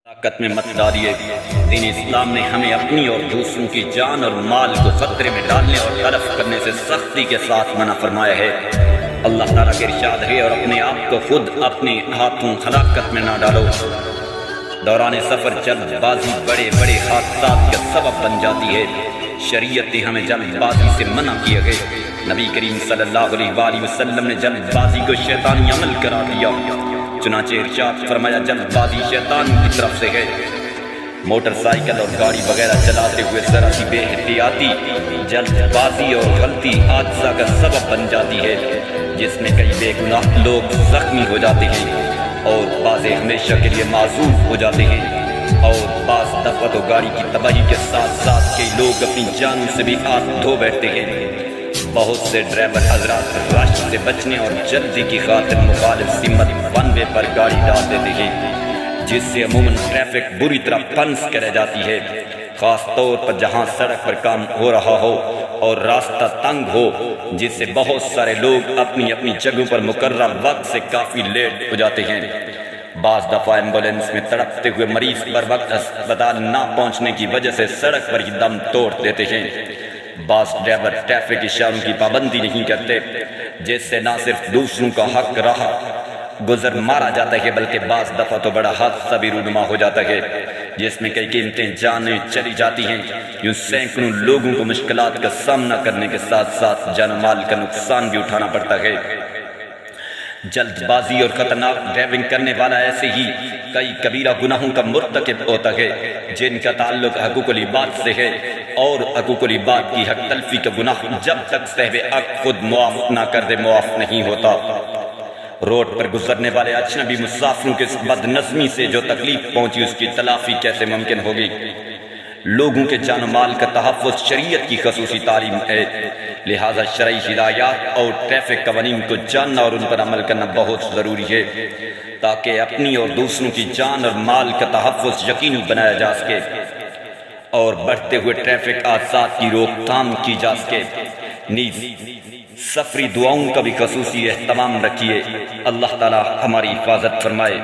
طاقت میں مت ڈالیے۔ دین اسلام نے ہمیں اپنی اور دوسروں کی جان اور مال کو خطرے میں ڈالنے اور تلف کرنے سے سختی کے ساتھ منع فرمایا ہے۔ اللہ تعالیٰ کے ارشاد ہے، اور اپنے آپ کو خود اپنے ہاتھوں ہلاکت میں نہ ڈالو۔ دوران سفر جلد بازی بڑے بڑے حادثات کا سبب بن جاتی ہے۔ شریعت نے ہمیں جلد بازی سے منع کیا ہے۔ نبی کریم صلی اللہ علیہ وآلہ وسلم نے جلد بازی کو شیطانی عمل قرار دیا، چنانچہ ارشاد فرمایا جلد بازی شیطان کی طرف سے ہے۔ موٹر سائیکل اور گاڑی وغیرہ چلاتے ہوئے ذرا سی بے احتیاطی جلد بازی اور غلطی حادثہ کا سبب بن جاتی ہے، جس میں کئی بے گناہ لوگ زخمی ہو جاتے ہیں اور بعض ہمیشہ کے لیے معذور ہو جاتے ہیں، اور بعض دفعہ تو گاڑی کی تباہی کے ساتھ ساتھ کئی لوگ اپنی جان سے بھی ہاتھ دھو بیٹھتے ہیں۔ بہت سے ڈرائیور حضرات رش سے بچنے اور جلدی کی خاطر مخالف سمت ون وے پر گاڑی ڈال دیتے ہیں، جس سے عموماً ٹریفک بری طرح پھنس کے رہ جاتی ہے، خاص طور پر جہاں سڑک پر کام ہو رہا ہو اور راستہ تنگ ہو، جس سے بہت سارے لوگ اپنی اپنی جگہوں پر مقررہ وقت سے کافی لیٹ ہو جاتے ہیں۔ بعض دفعہ ایمبولینس میں تڑپتے ہوئے مریض پر وقت اسپتال نہ پہنچنے کی وجہ سے سڑک پر ہی دم توڑ دیتے ہیں۔ بعض ڈرائیور ٹریفک اشاروں کی پابندی نہیں کرتے، جس سے نہ صرف دوسروں کا حق راہ گزر مارا جاتا ہے، بلکہ بعض دفعہ تو بڑا حادثہ بھی رونما ہو جاتا ہے، جس میں کئی قیمتی جانیں چلی جاتی ہیں۔ یوں سینکڑوں لوگوں کو مشکلات کا سامنا کرنے کے ساتھ ساتھ جان و مال کا نقصان بھی اٹھانا پڑتا ہے۔ جلد بازی اور خطرناک ڈرائیونگ کرنے والا ایسے ہی کئی کبیرہ گناہوں کا مرتکب ہوتا ہے، جن کا تعلق حقوق العباد سے ہے، اور حقوق العباد کی حق تلفی کا گناہ جب تک صاحب حق خود معاف نہ کر دے معاف نہیں ہوتا۔ روڈ پر گزرنے والے اجنبی مسافروں کے بد نظمی سے جو تکلیف پہنچی، اس کی تلافی کیسے ممکن ہوگی؟ لوگوں کے جان و مال کا تحفظ شریعت کی خصوصی تعلیم ہے، لہذا شرعی ہدایات اور ٹریفک قوانین کو جاننا اور ان پر عمل کرنا بہت ضروری ہے، تاکہ اپنی اور دوسروں کی جان اور مال کا تحفظ یقینی بنایا جا سکے اور بڑھتے ہوئے ٹریفک حادثات کی روک تھام کی جا سکے۔ نیز سفری دعاؤں کا بھی خصوصی اہتمام رکھیے۔ اللہ تعالی ہماری حفاظت فرمائے۔